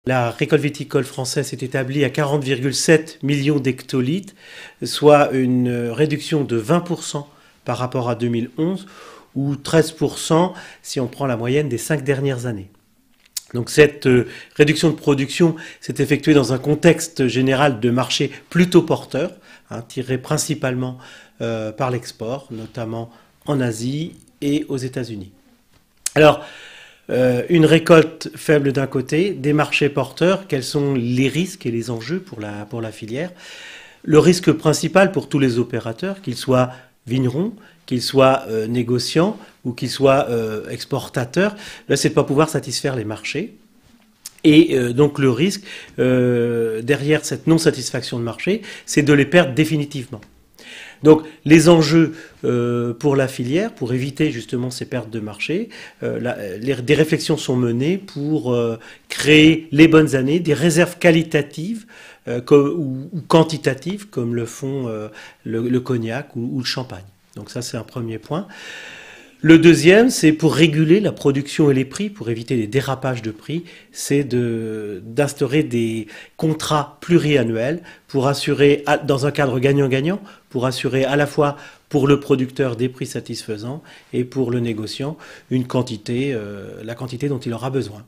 La récolte viticole française s'est établie à 40,7 millions d'hectolitres, soit une réduction de 20% par rapport à 2011, ou 13% si on prend la moyenne des 5 dernières années. Donc cette réduction de production s'est effectuée dans un contexte général de marché plutôt porteur, tiré principalement par l'export, notamment en Asie et aux États-Unis. Alors, une récolte faible d'un côté, des marchés porteurs, quels sont les risques et les enjeux pour la filière? Le risque principal pour tous les opérateurs, qu'ils soient vignerons, qu'ils soient négociants ou qu'ils soient exportateurs, là c'est de ne pas pouvoir satisfaire les marchés. Et donc le risque derrière cette non-satisfaction de marché, c'est de les perdre définitivement. Donc les enjeux pour la filière, pour éviter justement ces pertes de marché, des réflexions sont menées pour créer les bonnes années, des réserves qualitatives ou quantitatives comme le font le cognac ou le champagne. Donc ça c'est un premier point. Le deuxième, c'est pour réguler la production et les prix, pour éviter les dérapages de prix, c'est d'instaurer des contrats pluriannuels pour assurer, dans un cadre gagnant-gagnant, pour assurer à la fois pour le producteur des prix satisfaisants et pour le négociant la quantité dont il aura besoin.